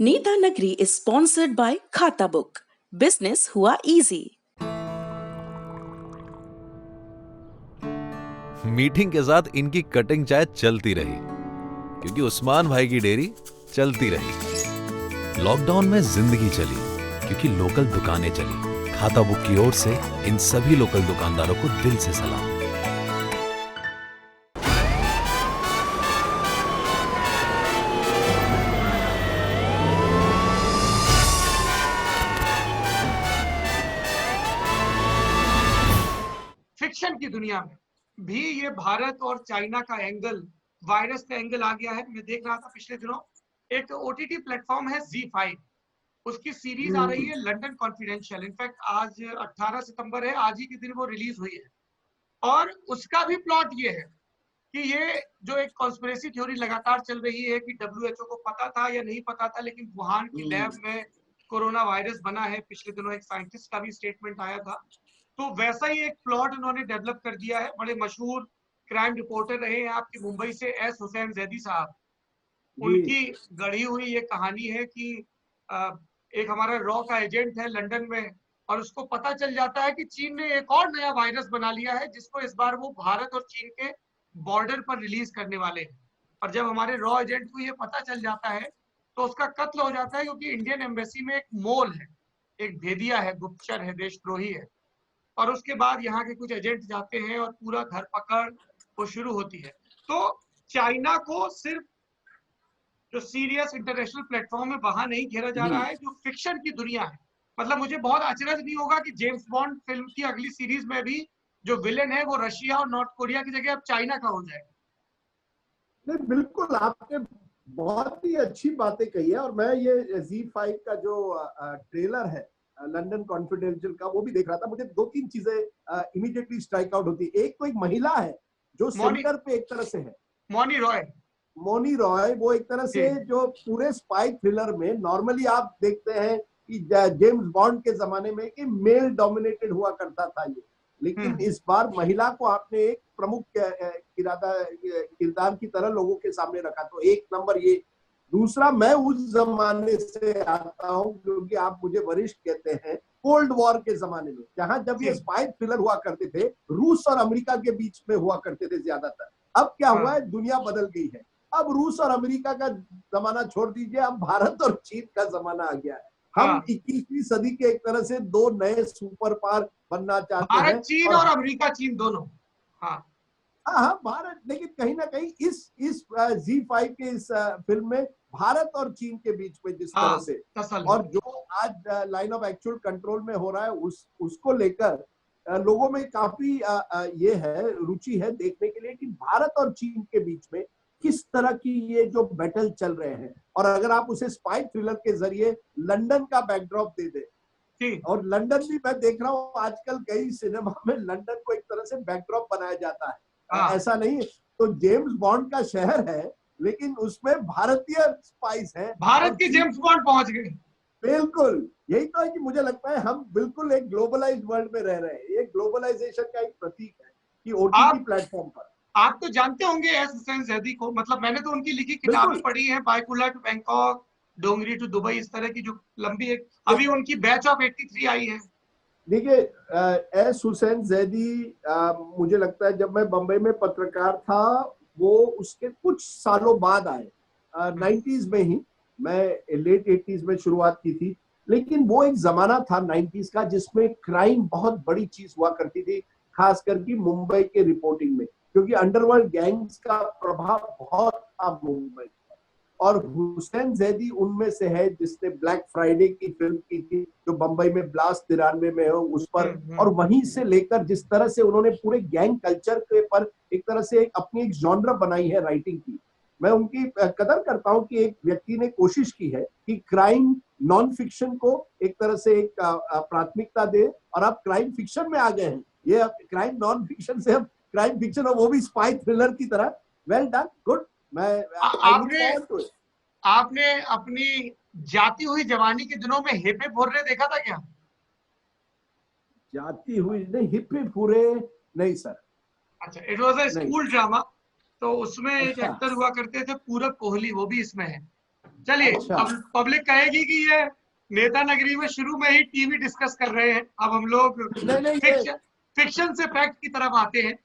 नीता नगरी is sponsored by खाता book. Business हुआ इजी। मीटिंग के साथ इनकी कटिंग चाय चलती रही क्योंकि उस्मान भाई की डेयरी चलती रही। लॉकडाउन में जिंदगी चली क्योंकि लोकल दुकानें चली। खाता बुक की ओर से इन सभी लोकल दुकानदारों को दिल से सलाम। फिक्शन की दुनिया में भी ये भारत और चाइना का एंगल, वायरस का एंगल आ गया है। मैं देख रहा था पिछले दिनों एक ओटीटी प्लेटफॉर्म है ZEE5, उसकी सीरीज आ रही है लंदन कॉन्फिडेंशियल। इनफैक्ट आज 18 सितंबर है, आज ही के दिन वो रिलीज हुई है। और उसका भी प्लॉट ये है कि ये जो एक कॉन्स्पिरेसी थ्योरी लगातार चल रही है कि WHO को पता था या नहीं पता था, लेकिन वुहान की लैब में कोरोना वायरस बना है। पिछले दिनों एक साइंटिस्ट का भी स्टेटमेंट आया था। तो वैसा ही एक प्लॉट उन्होंने डेवलप कर दिया है। बड़े मशहूर क्राइम रिपोर्टर रहे हैं आपके मुंबई से एस हुसैन जैदी साहब। उनकी गढ़ी हुई ये कहानी है कि एक हमारा रॉ का एजेंट है लंदन में, और उसको पता चल जाता है कि चीन ने एक और नया वायरस बना लिया है, जिसको इस बार वो भारत और चीन के बॉर्डर पर रिलीज करने वाले हैं। और जब हमारे रॉ एजेंट को ये पता चल जाता है तो उसका कत्ल हो जाता है, क्योंकि इंडियन एम्बेसी में एक मोल है, एक भेदिया है, गुप्तचर है, देशद्रोही है। और उसके बाद यहाँ के कुछ एजेंट जाते हैं और पूरा घर पकड़ वो शुरू होती है। तो चाइना को सिर्फ जो सीरियस इंटरनेशनल प्लेटफॉर्म है वहां नहीं घेरा जा रहा है, जो फिक्शन की दुनिया है। मतलब मुझे बहुत अचरज नहीं होगा कि जेम्स बॉन्ड फिल्म की अगली सीरीज में भी जो विलेन है वो रशिया और नॉर्थ कोरिया की जगह अब चाइना का हो जाएगा। नहीं, बिल्कुल आपने बहुत ही अच्छी बातें कही है। और मैं ये ZEE5 का जो ट्रेलर है लंदन कॉन्फिडेंशियल का, वो भी देख रहा था। मुझे दो तीन चीजें इमीडिएटली स्ट्राइक आउट होती है। एक तो एक महिला है जो सेंटर पे एक तरह से है, मोनी रॉय। वो एक तरह से जो पूरे स्पाई थ्रिलर में नॉर्मली आप देखते हैं कि जेम्स बॉन्ड के जमाने में कि मेल डोमिनेटेड हुआ करता था ये, लेकिन इस बार महिला को आपने एक प्रमुख किरदार की तरह लोगों के सामने रखा, तो एक नंबर ये। दूसरा, मैं उस जमाने से आता हूं क्योंकि आप मुझे वरिष्ठ कहते हैं, कोल्ड वॉर के जमाने में, जहां जब ये स्पाई थ्रिलर हुआ करते थे रूस और अमेरिका के बीच में हुआ करते थे ज्यादातर। अब क्या हुआ है, दुनिया बदल गई है। अब रूस और अमेरिका का जमाना छोड़ दीजिए, अब भारत और चीन का जमाना आ गया है। हम 21वीं सदी के एक तरह से दो नए सुपर पावर बनना चाहते हैं, भारत चीन और अमेरिका चीन दोनों। हाँ, भारत। लेकिन कहीं ना कहीं इस ZEE5 के इस फिल्म में भारत और चीन के बीच में जिस तरह से, और जो आज लाइन ऑफ एक्चुअल कंट्रोल में हो रहा है उसको लेकर लोगों में काफी ये है, रुचि है देखने के लिए कि भारत और चीन के बीच में किस तरह की ये जो बैटल चल रहे हैं। और अगर आप उसे स्पाई थ्रिलर के जरिए लंदन का बैकड्रॉप दे दे, और लंदन भी मैं देख रहा हूँ आजकल कई सिनेमा में लंदन को एक तरह से बैकड्रॉप बनाया जाता है। ऐसा नहीं है, तो जेम्स बॉन्ड का शहर है लेकिन उसमें भारतीय स्पाइस है, भारत की जेम्स बॉन्ड पहुंच गए। बिल्कुल यही तो है कि मुझे लगता है हम बिल्कुल एक ग्लोबलाइज्ड वर्ल्ड में रह रहे हैं। ये ग्लोबलाइजेशन का एक प्रतीक है कि ओटीटी प्लेटफॉर्म पर। आप तो जानते होंगे एस हुसैन जैदी को, मतलब मैंने तो उनकी लिखी किताबें पढ़ी हैं, Byculla to Bangkok, Dongri to Dubai, इस तरह की जो लंबी एक, अभी उनकी बैच ऑफ 83 आई है। देखिए, एस हुसैन जैदी, मुझे लगता है जब मैं बंबई में पत्रकार था, वो उसके कुछ सालों बाद आए, 90s में ही। मैं लेट 80s में शुरुआत की थी, लेकिन वो एक जमाना था 90s का जिसमें क्राइम बहुत बड़ी चीज हुआ करती थी, खास करके मुंबई के रिपोर्टिंग में, क्योंकि अंडरवर्ल्ड गैंग्स का प्रभाव बहुत था मुंबई। और हुसैन जैदी उनमें से है जिसने ब्लैक फ्राइडे की फिल्म की थी, जो बंबई में ब्लास्ट 93 में हो उस पर। और वहीं से लेकर जिस तरह से उन्होंने पूरे गैंग कल्चर के पर एक तरह से अपनी एक जॉनर बनाई है राइटिंग की, मैं उनकी कदर करता हूं कि एक व्यक्ति ने कोशिश की है कि क्राइम नॉन फिक्शन को एक तरह से एक प्राथमिकता दे, और आप क्राइम फिक्शन में आ गए हैं। ये क्राइम नॉन फिक्शन से अब क्राइम फिक्शन, और वो भी स्पाई थ्रिलर की तरह। Well done, good. आपने अपनी जाती हुई जवानी के दिनों में हिप हिप हुर्रे देखा था क्या? जाती हुई नहीं, हिप हिप हुर्रे नहीं सर। अच्छा, it was a school drama. तो उसमें एक एक्टर हुआ करते थे पूरब कोहली, वो भी इसमें है। चलिए, अच्छा। अब पब्लिक कहेगी कि ये नेता नगरी में शुरू में ही टीवी डिस्कस कर रहे हैं। अब हम लोग नहीं, फिक्शन से फैक्ट की तरफ आते हैं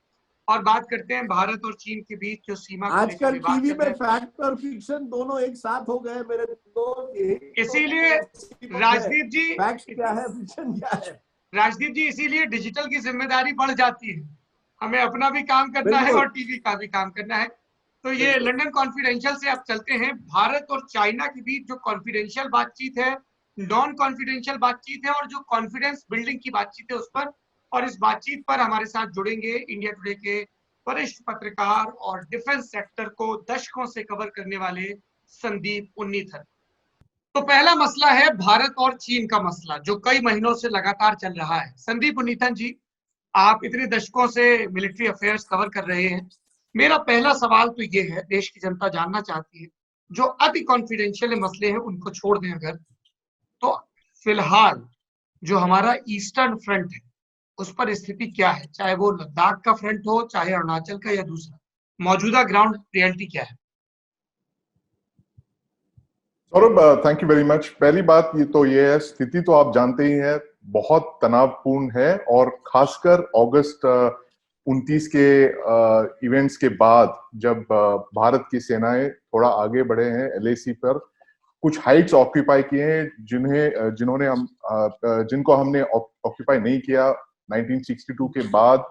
और बात करते हैं भारत और चीन के बीच जो सीमा को लेकर आजकल विवाद टीवी चल रहा में है। फैक्ट और फिक्शन दोनों एक साथ हो गए मेरे दोस्त, यही तो इसीलिए मुसीबत है। राजदीप जी, फैक्ट क्या है, फिक्शन क्या है? राजदीप जी, इसीलिए डिजिटल की जिम्मेदारी बढ़ जाती है। हमें अपना भी काम करना है बिल्कुल और टीवी का भी काम करना है। तो ये बिल्कुल। लंदन कॉन्फिडेंशियल से आप चलते हैं, भारत और चाइना के बीच जो कॉन्फिडेंशियल बातचीत है, नॉन कॉन्फिडेंशियल बातचीत है और जो कॉन्फिडेंस बिल्डिंग की बातचीत है उस पर, और इस बातचीत पर हमारे साथ जुड़ेंगे इंडिया टुडे के वरिष्ठ पत्रकार और डिफेंस सेक्टर को दशकों से कवर करने वाले संदीप उन्नीथन। तो पहला मसला है भारत और चीन का मसला, जो कई महीनों से लगातार चल रहा है। संदीप उन्नीथन जी, आप इतने दशकों से मिलिट्री अफेयर्स कवर कर रहे हैं। मेरा पहला सवाल तो ये है, देश की जनता जानना चाहती है, जो अति कॉन्फिडेंशियल मसले हैं उनको छोड़ दें अगर, तो फिलहाल जो हमारा ईस्टर्न फ्रंट है उस पर स्थिति क्या है, चाहे वो लद्दाख का फ्रंट हो, चाहे अरुणाचल का या दूसरा, मौजूदा ग्राउंड रियलिटी क्या है? Saurabh, thank you very much. पहली बात ये है, स्थिति तो आप जानते ही हैं, बहुत तनावपूर्ण है। और खासकर अगस्त 29 के इवेंट्स के बाद, जब भारत की सेनाएं थोड़ा आगे बढ़े हैं एलएसी पर, कुछ हाइट्स ऑक्यूपाई किए हैं जिनको हमने ऑक्यूपाई नहीं किया 1962 के बाद।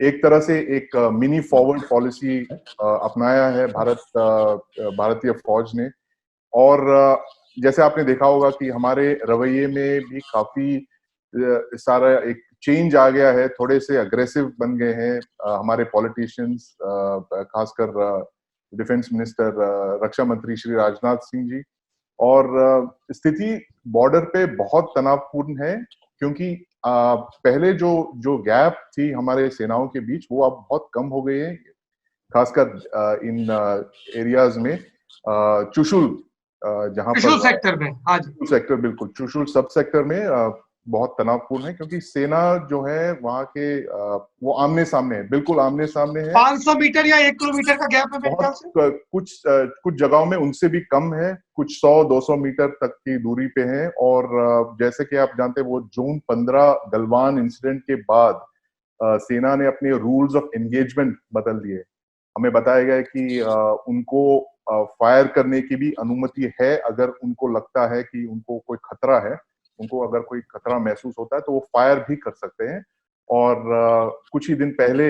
एक तरह से एक मिनी फॉरवर्ड पॉलिसी अपनाया है भारतीय फौज ने। और जैसे आपने देखा होगा कि हमारे रवैये में भी काफी सारा एक चेंज आ गया है, थोड़े से अग्रेसिव बन गए हैं हमारे पॉलिटिशियंस, खासकर डिफेंस मिनिस्टर, रक्षा मंत्री श्री राजनाथ सिंह जी। और स्थिति बॉर्डर पे बहुत तनावपूर्ण है, क्योंकि पहले जो गैप थी हमारे सेनाओं के बीच, वो अब बहुत कम हो गई है। खासकर इन एरियाज में, चुशुल, जहां पर चुशुल सेक्टर में, हाँ जी, सेक्टर, बिल्कुल चुशुल सब सेक्टर में बहुत तनावपूर्ण है, क्योंकि सेना जो है वहां के वो आमने सामने है, बिल्कुल आमने सामने है। 500 मीटर या 1 किलोमीटर का गैप है मेरे ख्याल से। कुछ जगहों में उनसे भी कम है, कुछ 100-200 मीटर तक की दूरी पे है। और जैसे कि आप जानते हैं, वो जून 15 गलवान इंसिडेंट के बाद सेना ने अपने रूल्स ऑफ एंगेजमेंट बदल दिए। हमें बताया गया कि उनको फायर करने की भी अनुमति है, अगर उनको लगता है कि उनको कोई खतरा है, उनको अगर कोई खतरा महसूस होता है तो वो फायर भी कर सकते हैं। और कुछ ही दिन पहले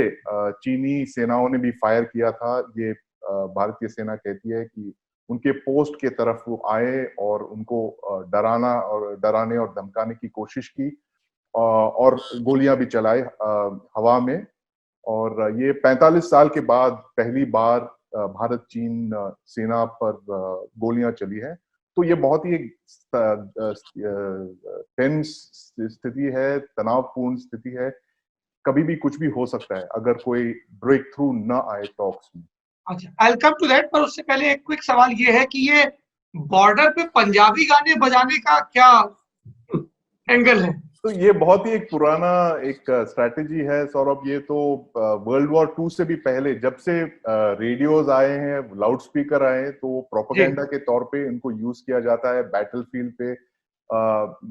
चीनी सेनाओं ने भी फायर किया था। ये भारतीय सेना कहती है कि उनके पोस्ट के तरफ वो आए और उनको डराने और धमकाने की कोशिश की, और गोलियां भी चलाई हवा में। और ये 45 साल के बाद पहली बार भारत चीन सेना पर गोलियां चली है। तो ये बहुत ही टेंस स्थिति है, तनावपूर्ण स्थिति है। कभी भी कुछ भी हो सकता है अगर कोई ब्रेक थ्रू न आए टॉक्स में। अच्छा, I will come to that, पर उससे पहले एक क्विक सवाल ये है कि ये बॉर्डर पे पंजाबी गाने बजाने का क्या एंगल है? तो ये बहुत ही एक पुराना एक स्ट्रैटेजी है सौरभ। ये तो वर्ल्ड वॉर 2 से भी पहले, जब से रेडियोज आए हैं, लाउड स्पीकर आए हैं, तो प्रोपेगेंडा के तौर पे इनको यूज किया जाता है। बैटलफील्ड पे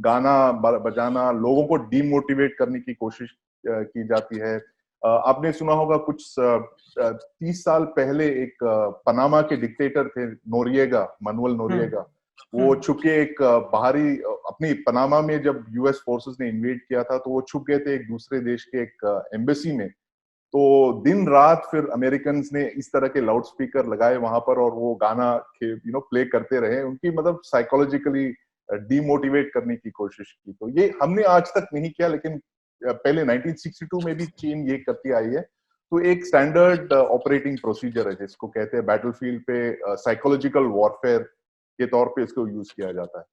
गाना बजाना, लोगों को डीमोटिवेट करने की कोशिश की जाती है। आपने सुना होगा कुछ 30 साल पहले एक पनामा के डिक्टेटर थे, नोरिएगा, मनुअल नोरिएगा। वो छुप के एक बाहरी, अपनी पनामा में जब यूएस फोर्सेस ने इन्वेड किया था, तो वो छुप गए थे एक दूसरे देश के एक एम्बेसी में। तो दिन रात फिर अमेरिकन ने इस तरह के लाउड स्पीकर लगाए वहां पर, और वो गाना प्ले करते रहे, उनकी मतलब साइकोलॉजिकली डीमोटिवेट करने की कोशिश की। तो ये हमने आज तक नहीं किया, लेकिन पहले 1962 में भी चीन ये करती आई है। तो एक स्टैंडर्ड ऑपरेटिंग प्रोसीजर है, जिसको कहते हैं बैटलफील्ड पे साइकोलॉजिकल वॉरफेयर के तौर पे इसको यूज किया जाता है।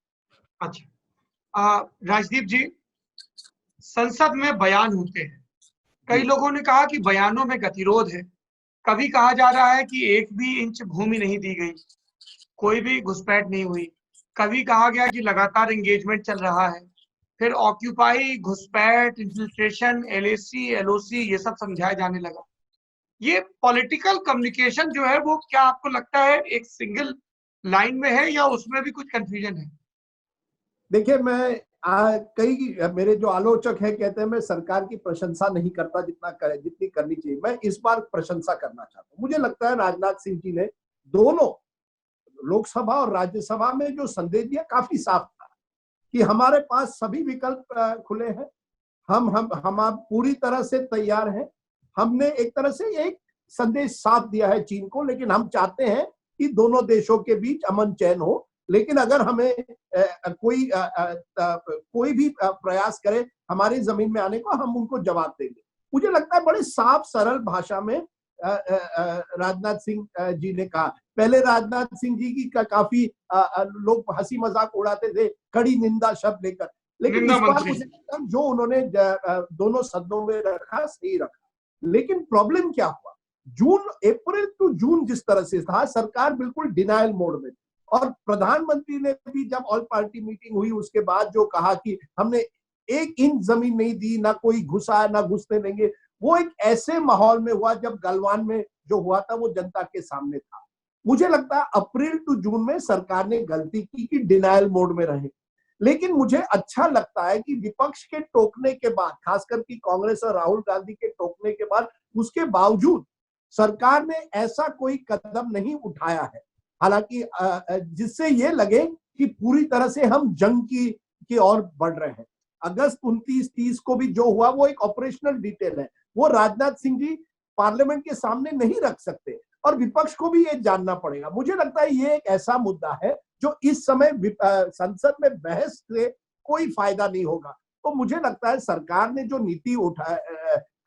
अच्छा, राजदीप जी, संसद में बयान होते हैं, कई लोगों ने कहा कि बयानों में गतिरोध है। कभी कहा जा रहा है कि 1 भी इंच भूमि नहीं दी गई, कोई भी घुसपैठ नहीं हुई। कभी कहा गया कि लगातार एंगेजमेंट चल रहा है। फिर ऑक्यूपाई, घुसपैठ, इन्फिल्ट्रेशन, एलएसी, एलओसी, ये सब समझाया जाने लगा। ये पॉलिटिकल कम्युनिकेशन जो है वो, क्या आपको लगता है एक सिंगल लाइन में है या उसमें भी कुछ कंफ्यूजन है? देखिए, मैं कई मेरे जो आलोचक है कहते हैं मैं सरकार की प्रशंसा नहीं करता जितनी करनी चाहिए। मैं इस बार प्रशंसा करना चाहता हूँ। मुझे लगता है राजनाथ सिंह जी ने दोनों लोकसभा और राज्यसभा में जो संदेश दिया काफी साफ था कि हमारे पास सभी विकल्प खुले हैं। हम आप पूरी तरह से तैयार हैं। हमने एक तरह से एक संदेश साफ दिया है चीन को, लेकिन हम चाहते हैं कि दोनों देशों के बीच अमन चैन हो। लेकिन अगर हमें कोई भी प्रयास करे हमारी जमीन में आने को, हम उनको जवाब देंगे। मुझे लगता है बड़े साफ सरल भाषा में राजनाथ सिंह जी ने कहा। पहले राजनाथ सिंह जी की काफी लोग हंसी मजाक उड़ाते थे कड़ी निंदा शब्द लेकर, लेकिन इस बार मुझे लगता है जो उन्होंने दोनों सदनों में रखा सही रखा। लेकिन प्रॉब्लम क्या हुआ, अप्रैल टू जून जिस तरह से था, सरकार बिल्कुल डिनायल मोड में थी। और प्रधानमंत्री ने भी जब ऑल पार्टी मीटिंग हुई उसके बाद जो कहा कि हमने एक इंच जमीन नहीं दी, ना कोई घुसा ना घुसने देंगे, वो एक ऐसे माहौल में हुआ जब गलवान में जो हुआ था वो जनता के सामने था। मुझे लगता है अप्रैल टू जून में सरकार ने गलती की कि डिनायल मोड में रहे। लेकिन मुझे अच्छा लगता है कि विपक्ष के टोकने के बाद, खासकर की कांग्रेस और राहुल गांधी के टोकने के बाद, उसके बावजूद सरकार ने ऐसा कोई कदम नहीं उठाया है, हालांकि जिससे ये लगे कि पूरी तरह से हम जंग की ओर बढ़ रहे हैं। अगस्त 29-30 को भी जो हुआ वो एक ऑपरेशनल डिटेल है, वो राजनाथ सिंह जी पार्लियामेंट के सामने नहीं रख सकते और विपक्ष को भी ये जानना पड़ेगा। मुझे लगता है ये एक ऐसा मुद्दा है जो इस समय संसद में बहस से कोई फायदा नहीं होगा। तो मुझे लगता है सरकार ने जो नीति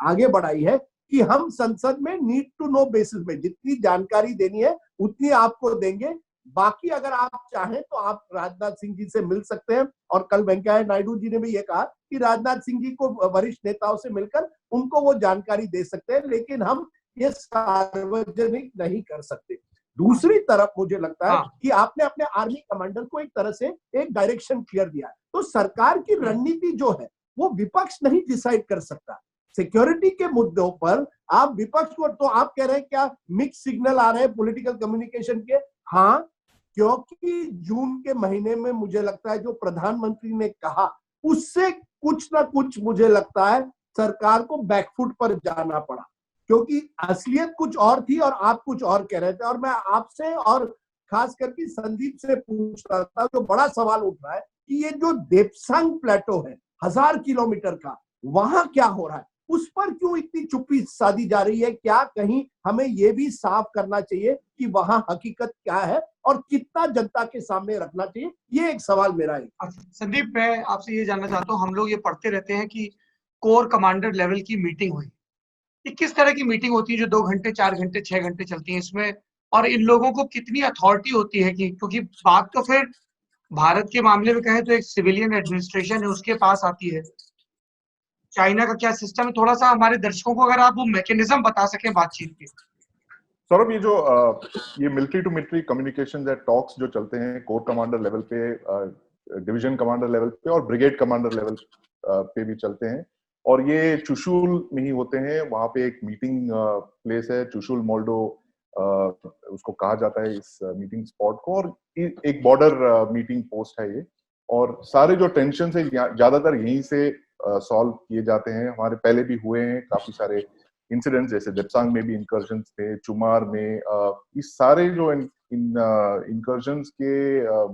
आगे बढ़ाई है कि हम संसद में नीड टू नो बेसिस में जितनी जानकारी देनी है उतनी आपको देंगे, बाकी अगर आप चाहें तो आप राजनाथ सिंह जी से मिल सकते हैं। और कल वेंकैया नायडू जी ने भी ये कहा कि राजनाथ सिंह जी को वरिष्ठ नेताओं से मिलकर उनको वो जानकारी दे सकते हैं, लेकिन हम ये सार्वजनिक नहीं कर सकते। दूसरी तरफ मुझे लगता है कि आपने अपने आर्मी कमांडर को एक तरह से एक डायरेक्शन क्लियर दिया है, तो सरकार की रणनीति जो है वो विपक्ष नहीं डिसाइड कर सकता। सिक्योरिटी के मुद्दों पर आप विपक्ष को, तो आप कह रहे हैं क्या मिक्स सिग्नल आ रहे हैं पॉलिटिकल कम्युनिकेशन के? हाँ, क्योंकि जून के महीने में मुझे लगता है जो प्रधानमंत्री ने कहा उससे कुछ ना कुछ मुझे लगता है सरकार को बैकफुट पर जाना पड़ा, क्योंकि असलियत कुछ और थी और आप कुछ और कह रहे थे। और मैं आपसे और खास करके संदीप से पूछ रहा था, जो बड़ा सवाल उठ रहा है कि ये जो देपसांग प्लेटो है 1000 किलोमीटर का, वहां क्या हो रहा है, उस पर क्यों इतनी चुप्पी साधी जा रही है? क्या कहीं हमें यह भी साफ करना चाहिए कि वहां हकीकत क्या है और कितना जनता के सामने रखना चाहिए? ये एक सवाल मेरा है। संदीप, मैं आपसे ये जानना चाहता हूँ, हम लोग ये पढ़ते रहते हैं कि कोर कमांडर लेवल की मीटिंग हुई, ये किस तरह की मीटिंग होती है जो 2 घंटे 4 घंटे 6 घंटे चलती है इसमें, और इन लोगों को कितनी अथॉरिटी होती है? कि क्योंकि बात तो फिर भारत के मामले में कहें तो एक सिविलियन एडमिनिस्ट्रेशन है उसके पास आती है। चाइना का क्या सिस्टम है, थोड़ा सा हमारे दर्शकों को अगर आप वो मैकेनिज्म बता सकें बातचीत के। सौरभ, ये जो ये मिलिट्री टू मिलिट्री कम्युनिकेशन या टॉक्स जो चलते हैं कोर कमांडर लेवल पे, डिवीजन कमांडर लेवल पे और ब्रिगेड कमांडर लेवल पे भी चलते हैं, और ये चुशुल में ही होते हैं। वहां पे एक मीटिंग प्लेस है, चुशुल मोल्डो उसको कहा जाता है इस मीटिंग स्पॉट को, और एक बॉर्डर मीटिंग पोस्ट है ये। और सारे जो टेंशन है ज्यादातर यहीं से सॉल्व किए जाते हैं। हमारे पहले भी हुए हैं काफी सारे इंसिडेंट्स, जैसे देपसांग में भी इंकर्जन्स थे, चुमार में, इस सारे जो इंकर्जन्स के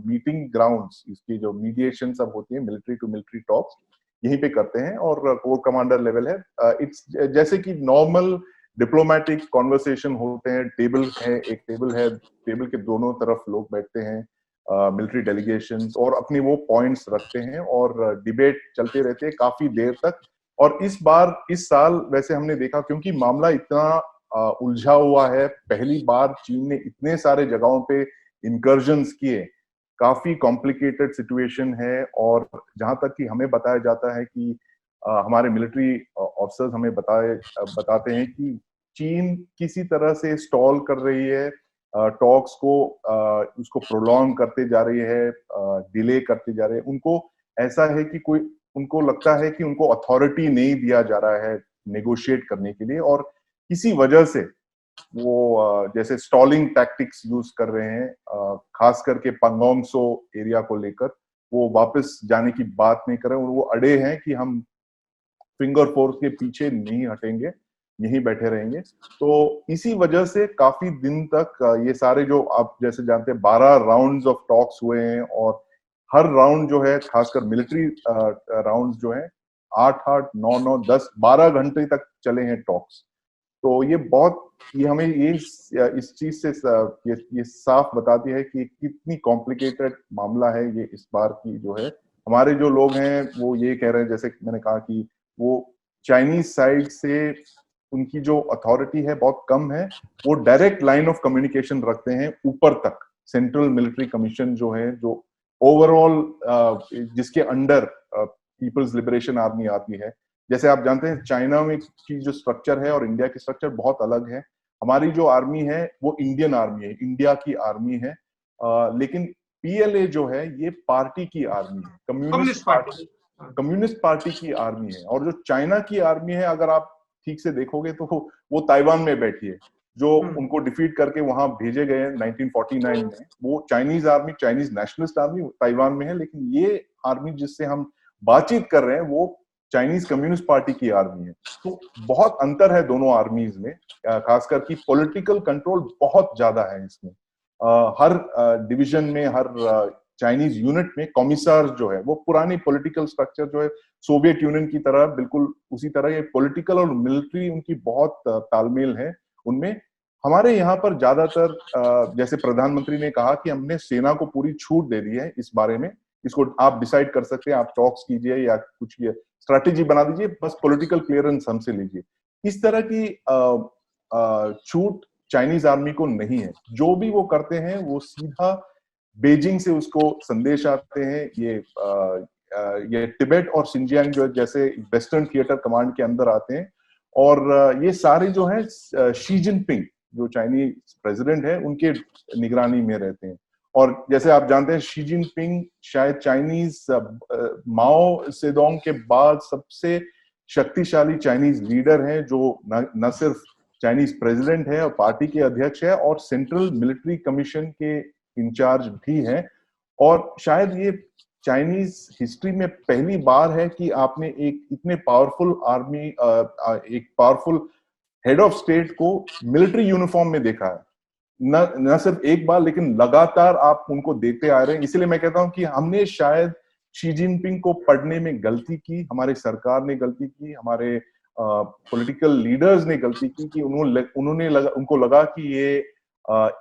मीटिंग ग्राउंड्स, इसकी जो मीडिएशन सब होती है, मिलिट्री टू मिलिट्री टॉक्स यहीं पे करते हैं। और कोर कमांडर लेवल है, इट्स जैसे कि नॉर्मल डिप्लोमेटिक कॉन्वर्सेशन होते हैं। टेबल है, एक टेबल है, टेबल के दोनों तरफ लोग बैठते हैं, मिलिट्री डेलीगेशंस, और अपने वो पॉइंट्स रखते हैं और डिबेट चलते रहते हैं काफी देर तक। और इस साल वैसे हमने देखा, क्योंकि मामला इतना उलझा हुआ है, पहली बार चीन ने इतने सारे जगहों पे इंकर्जन्स किए, काफी कॉम्प्लिकेटेड सिचुएशन है। और जहां तक कि हमें बताया जाता है कि हमारे मिलिट्री ऑफिसर्स हमें बताते हैं कि चीन किसी तरह से स्टॉल कर रही है टॉक्स को, उसको प्रोलॉन्ग करते जा रही है, डिले करते जा रहे हैं। उनको ऐसा है कि उनको लगता है कि उनको अथॉरिटी नहीं दिया जा रहा है नेगोशिएट करने के लिए, और किसी वजह से वो जैसे स्टॉलिंग टैक्टिक्स यूज कर रहे हैं, खास करके पंगोंग सो एरिया को लेकर वो वापस जाने की बात नहीं कर रहे हैं। वो अड़े हैं कि हम फिंगर फोर्स के पीछे नहीं हटेंगे, यहीं बैठे रहेंगे। तो इसी वजह से काफी दिन तक ये सारे जो आप जैसे जानते हैं 12 राउंड्स ऑफ टॉक्स हुए हैं, और हर राउंड जो है खासकर मिलिट्री राउंड जो है 8-8, 9-9, 10, 12 घंटे तक चले हैं टॉक्स। तो ये हमें इस चीज से ये साफ बताती है कि कितनी कॉम्प्लिकेटेड मामला है ये इस बार की जो है। हमारे जो लोग हैं वो ये कह रहे हैं, जैसे मैंने कहा कि वो चाइनीज साइड से उनकी जो अथॉरिटी है बहुत कम है, वो डायरेक्ट लाइन ऑफ कम्युनिकेशन रखते हैं ऊपर तक। सेंट्रल मिलिट्री कमीशन जो है, जो ओवरऑल जिसके अंडर पीपल्स लिबरेशन आर्मी आती है। जैसे आप जानते हैं चाइना में की जो स्ट्रक्चर है और इंडिया की स्ट्रक्चर बहुत अलग है। हमारी जो आर्मी है वो इंडियन आर्मी है, इंडिया की आर्मी है, लेकिन पीएलए जो है ये पार्टी की आर्मी है, कम्युनिस्ट पार्टी की आर्मी है। और जो चाइना की आर्मी है, अगर आप ठीक से देखोगे तो वो ताइवान में बैठी है, जो उनको डिफीट करके वहां भेजे गए 1949 में। वो Chinese army, Chinese nationalist army Taiwan में है, लेकिन ये आर्मी जिससे हम बातचीत कर रहे हैं वो चाइनीज कम्युनिस्ट पार्टी की आर्मी है। तो बहुत अंतर है दोनों आर्मीज में, खासकर की पॉलिटिकल कंट्रोल बहुत ज्यादा है इसमें। हर डिवीजन में, हर चाइनीज यूनिट में कॉमिसार जो है वो पुरानी पॉलिटिकल स्ट्रक्चर जो है सोवियत यूनियन की तरह, बिल्कुल उसी तरह ये पॉलिटिकल और मिलिट्री उनकी बहुत तालमेल है उनमें। हमारे यहाँ पर ज्यादातर जैसे प्रधानमंत्री ने कहा कि हमने सेना को पूरी छूट दे दी है इस बारे में, इसको आप डिसाइड कर सकते हैं, आप टॉक्स कीजिए या कुछ स्ट्रैटेजी बना दीजिए, बस पॉलिटिकल क्लियरेंस हमसे लीजिए। इस तरह की छूट चाइनीज आर्मी को नहीं है। जो भी वो करते हैं वो सीधा बेजिंग से उसको संदेश आते हैं। ये तिब्बत और सिंजियांग जो जैसे वेस्टर्न थिएटर कमांड के अंदर आते हैं, और ये सारे जो है शी जिनपिंग जो चाइनीज प्रेसिडेंट है उनके निगरानी में रहते हैं। और जैसे आप जानते हैं शी जिनपिंग शायद चाइनीज माओ सेदोंग के बाद सबसे शक्तिशाली चाइनीज लीडर हैं, जो न सिर्फ चाइनीज प्रेसिडेंट है और पार्टी के अध्यक्ष है, और सेंट्रल मिलिट्री कमीशन के इंचार्ज भी हैं। और शायद ये चाइनीज हिस्ट्री में पहली बार है कि आपने एक इतने पावरफुल आर्मी, एक पावरफुल हेड ऑफ स्टेट को मिलिट्री यूनिफॉर्म में देखा है। न सिर्फ एक बार, लेकिन लगातार आप उनको देखते आ रहे हैं। इसलिए मैं कहता हूं कि हमने शायद शी जिनपिंग को पढ़ने में गलती की, हमारी सरकार ने गलती की, हमारे पॉलिटिकल लीडर्स ने गलती की कि उनको लगा कि ये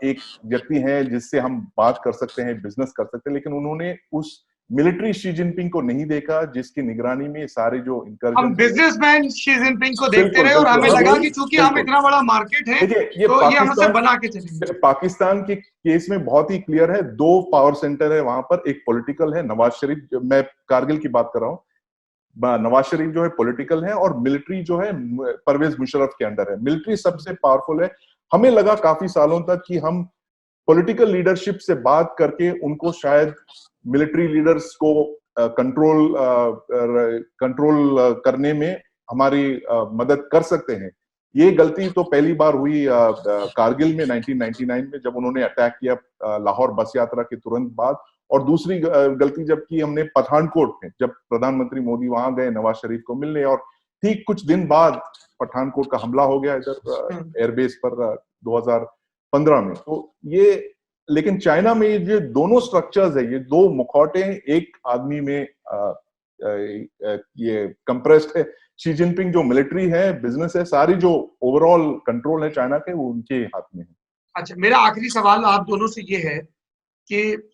एक व्यक्ति है जिससे हम बात कर सकते हैं, बिजनेस कर सकते हैं, लेकिन उन्होंने उस मिलिट्री शी जिनपिंग को नहीं देखा जिसकी निगरानी में सारे जो हम बिजनेसमैन शी जिनपिंग को देखते रहे, और हमें लगा कि चूंकि हम इतना बड़ा मार्केट है तो ये हमसे बना के चलेंगे। पाकिस्तान के केस में बहुत ही क्लियर है, दो पावर सेंटर है वहां पर। एक पॉलिटिकल है, नवाज शरीफ, मैं कारगिल की बात कर रहा हूँ, नवाज शरीफ जो है पॉलिटिकल है, और मिलिट्री जो है परवेज मुशर्रफ के अंडर है। मिलिट्री सबसे पावरफुल है। हमें लगा काफी सालों तक कि हम पॉलिटिकल लीडरशिप से बात करके उनको शायद मिलिट्री लीडर्स को कंट्रोल करने में हमारी मदद कर सकते हैं। ये गलती तो पहली बार हुई कारगिल में 1999 में, जब उन्होंने अटैक किया लाहौर बस यात्रा के तुरंत बाद। और दूसरी गलती जब की हमने पठानकोट में, जब प्रधानमंत्री मोदी वहां गए नवाज शरीफ को मिलने, और ठीक कुछ दिन बाद पठानकोट का हमला हो गया इधर एयरबेस पर 2015 में। तो ये, लेकिन चाइना में ये दोनों स्ट्रक्चर्स है, ये दो मुखौटे हैं एक आदमी में, ये कंप्रेस्ड है। शी जिनपिंग जो मिलिट्री है, बिजनेस है, सारी जो ओवरऑल कंट्रोल है चाइना के, वो उनके हाथ में है। अच्छा, मेरा आखिरी सवाल आप दोनों से ये है कि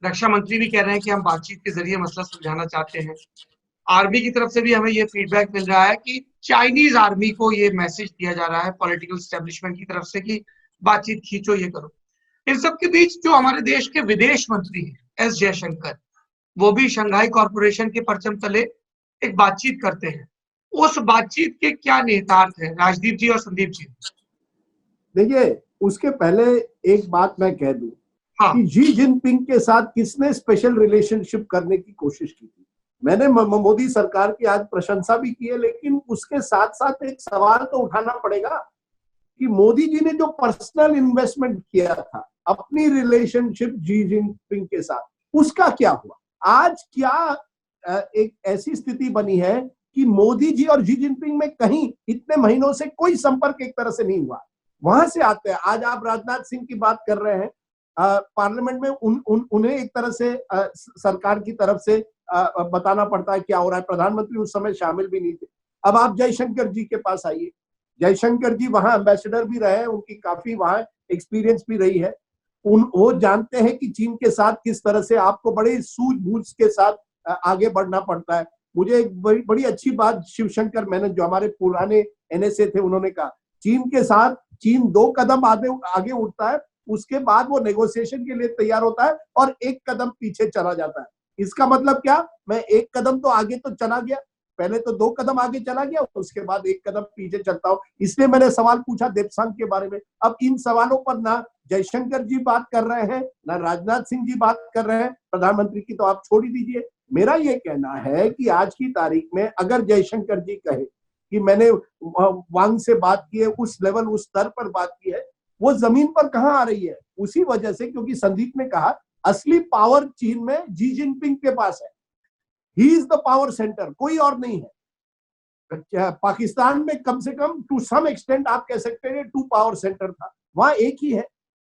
रक्षा मंत्री भी कह रहे हैं कि हम बातचीत के जरिए मसला सुलझाना चाहते हैं, आर्मी की तरफ से भी हमें ये फीडबैक मिल रहा है कि चाइनीज आर्मी को ये मैसेज दिया जा रहा है पॉलिटिकल एस्टेब्लिशमेंट की तरफ से कि बातचीत खींचो, ये करो। इन सब के बीच जो हमारे देश के विदेश मंत्री हैं एस जयशंकर, वो भी शंघाई कॉरपोरेशन के परचम तले एक बातचीत करते हैं। उस बातचीत के क्या निहितार्थ है, राजदीप जी और संदीप जी? देखिए, उसके पहले एक बात मैं कह दूं कि शी जिनपिंग के साथ किसने स्पेशल रिलेशनशिप करने की कोशिश की थी। मैंने मोदी सरकार की आज प्रशंसा भी की है, लेकिन उसके साथ साथ एक सवाल तो उठाना पड़ेगा कि मोदी जी ने जो पर्सनल इन्वेस्टमेंट किया था अपनी रिलेशनशिप जी जिनपिंग के साथ, उसका क्या हुआ? आज क्या एक ऐसी स्थिति बनी है कि मोदी जी और जी जिनपिंग में कहीं इतने महीनों से कोई संपर्क एक तरह से नहीं हुआ। वहां से आते हैं, आज आप राजनाथ सिंह की बात कर रहे हैं, पार्लियामेंट में उन्हें एक तरह से सरकार की तरफ से बताना पड़ता है क्या हो रहा है। प्रधानमंत्री उस समय शामिल भी नहीं थे। अब आप जयशंकर जी के पास आइए, जयशंकर जी वहां एम्बेसडर भी रहे, उनकी काफी वहां एक्सपीरियंस भी रही है। वो जानते हैं कि चीन के साथ किस तरह से आपको बड़े सूझबूझ के साथ आगे बढ़ना पड़ता है। मुझे एक बड़ी अच्छी बात शिवशंकर मेनन जो हमारे पुराने एनएसए थे उन्होंने कहा, चीन के साथ चीन 2 कदम आगे उठता है, उसके बाद वो नेगोशिएशन के लिए तैयार होता है और 1 कदम पीछे चला जाता है। इसका मतलब क्या? मैं 1 कदम तो आगे तो चला गया, पहले तो 2 कदम आगे चला गया, उसके बाद 1 कदम पीछे चलता हूं। इसलिए मैंने सवाल पूछा देप्सांग के बारे में। अब इन सवालों पर ना जयशंकर जी बात कर रहे हैं, ना राजनाथ सिंह जी बात कर रहे हैं, प्रधानमंत्री की तो आप छोड़ ही दीजिए। मेरा ये कहना है कि आज की तारीख में अगर जयशंकर जी कहे कि मैंने वांग से बात की है, उस लेवल उस स्तर पर बात की है, वो जमीन पर कहां आ रही है? उसी वजह से, क्योंकि संदीप ने कहा असली पावर चीन में जी जिनपिंग के पास है। He is the power centre, कोई और नहीं है। पाकिस्तान में कम से कम टू सम एक्सटेंट आप कह सकते हैं 2 पावर सेंटर था, वहां एक ही है।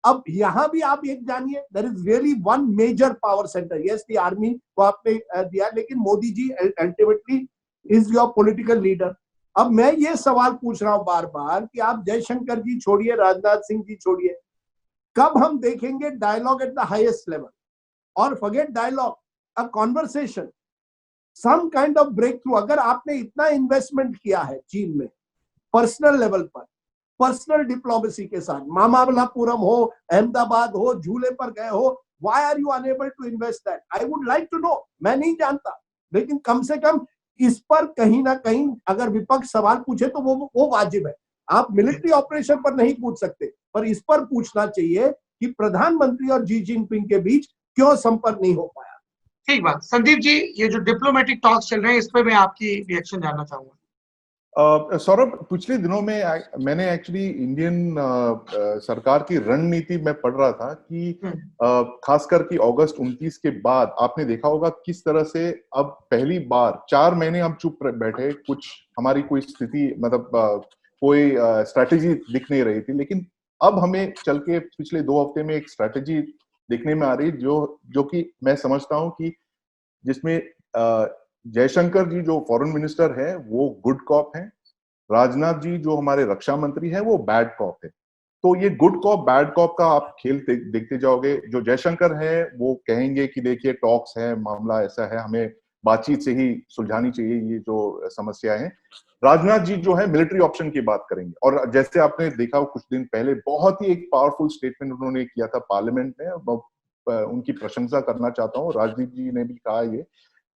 अब यहां भी आप एक जानिए, there is really one major power centre. Yes, the army को आपने दिया, लेकिन Modi ji ultimately is your political leader. अब मैं ये सवाल पूछ रहा हूं बार बार कि आप जयशंकर जी छोड़िए, राजनाथ सिंह जी छोड़िए, कब हम देखेंगे dialogue at the highest level? और forget dialogue, a conversation, some kind of breakthrough. अगर आपने इतना इन्वेस्टमेंट किया है चीन में पर्सनल लेवल पर, पर्सनल डिप्लोमेसी के साथ, मामल्लापुरम हो, अहमदाबाद हो, झूले पर गए हो, why are you unable to invest that? I would like to know. मैं नहीं जानता, लेकिन कम से कम इस पर कहीं ना कहीं अगर विपक्ष सवाल पूछे तो वो वाजिब है। आप मिलिट्री ऑपरेशन पर नहीं पूछ सकते, पर इस पर पूछना चाहिए कि प्रधानमंत्री और जी जिनपिंग के बीच क्यों संपर्क नहीं हो पाया। ठीक बात। संदीप जी, ये जो डिप्लोमेटिक टॉक्स चल रहे हैं, इस पे मैं आपकी रिएक्शन जानना चाहूंगा। सौरभ, पिछले दिनों में मैंने एक्चुअली इंडियन सरकार की रणनीति में पढ़ रहा था कि खासकर कि अगस्त 29 के बाद आपने देखा होगा किस तरह से अब पहली बार 4 महीने हम चुप बैठे, कुछ हमारी कोई स्थिति मतलब कोई स्ट्रैटेजी दिख नहीं रही थी, लेकिन अब हमें चल के पिछले 2 हफ्ते में एक स्ट्रैटेजी दिखने में आ रही जो कि मैं समझता हूं कि जिसमें जयशंकर जी जो फॉरेन मिनिस्टर है वो गुड कॉप हैं, राजनाथ जी जो हमारे रक्षा मंत्री हैं वो बैड कॉप है। तो ये गुड कॉप बैड कॉप का आप खेल देखते जाओगे। जो जयशंकर है वो कहेंगे कि देखिए टॉक्स है, मामला ऐसा है, हमें बातचीत से ही सुलझानी चाहिए ये जो समस्या है। राजनाथ जी जो है मिलिट्री ऑप्शन की बात करेंगे, और जैसे आपने देखा कुछ दिन पहले बहुत ही एक पावरफुल स्टेटमेंट उन्होंने किया था पार्लियामेंट में, उनकी प्रशंसा करना चाहता हूँ। राजनीत जी ने भी कहा ये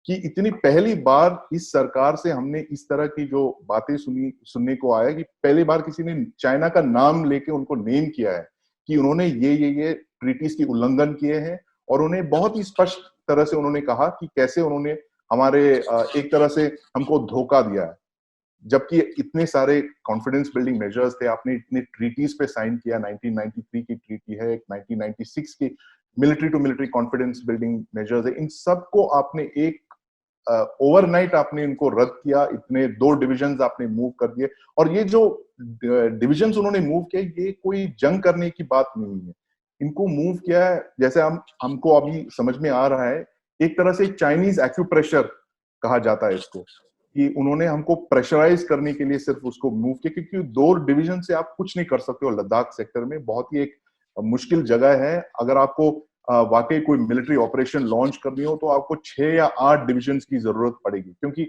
कि इतनी पहली बार इस सरकार से हमने इस तरह की जो बातें सुनने को आया कि पहली बार किसी ने चाइना का नाम लेके उनको नेम किया है कि उन्होंने ये ट्रीटीज की उल्लंघन किए हैं, और उन्हें बहुत ही स्पष्ट तरह से उन्होंने कहा कि कैसे उन्होंने हमारे एक तरह से हमको धोखा दिया है, जबकि इतने सारे कॉन्फिडेंस बिल्डिंग मेजर्स थे। आपने इतने ट्रीटीज पे साइन किया, 1993 की ट्रीटी है, 1996 की military to military confidence building measures है, इन सबको आपने एक ओवरनाइट आपने इनको रद्द किया। इतने 2 डिविजन्स आपने मूव कर दिए, और ये जो डिविजन्स उन्होंने मूव किए ये कोई जंग करने की बात नहीं है। इनको मूव किया है जैसे हमको अभी समझ में आ रहा है, एक तरह से चाइनीज एक्यूप्रेशर कहा जाता है इसको, कि उन्होंने हमको प्रेशराइज करने के लिए सिर्फ उसको मूव किया, क्योंकि 2 डिवीजन से आप कुछ नहीं कर सकते हो। लद्दाख सेक्टर में बहुत ही एक मुश्किल जगह है। अगर आपको वाकई कोई मिलिट्री ऑपरेशन लॉन्च करनी हो तो आपको 6 या 8 डिविजन्स की जरूरत पड़ेगी, क्योंकि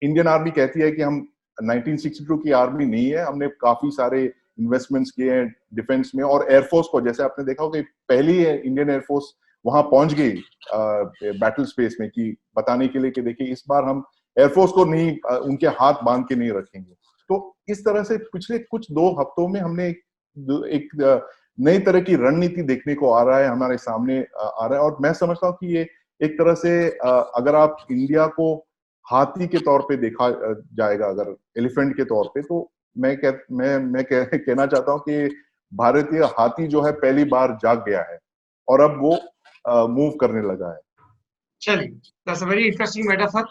इंडियन आर्मी कहती है कि हम 1962 की आर्मी नहीं है, हमने काफी सारे इन्वेस्टमेंट्स किए हैं डिफेंस में। और एयरफोर्स को जैसे आपने देखा होगा पहली इंडियन एयरफोर्स वहां पहुंच गई बैटल स्पेस में, कि बताने के लिए कि देखिए इस बार हम एयरफोर्स को नहीं उनके हाथ बांध के नहीं रखेंगे। तो इस तरह से पिछले कुछ 2 हफ्तों में हमने एक नई तरह की रणनीति देखने को आ रहा है, हमारे सामने आ रहा है। और मैं समझता हूँ कि ये एक तरह से अगर आप इंडिया को हाथी के तौर पे देखा जाएगा, अगर एलिफेंट के तौर पे, तो कहना चाहता हूँ कि भारतीय हाथी जो है पहली बार जाग गया है और अब वो मूव करने लगा है। चलिए, that's a very interesting metaphor.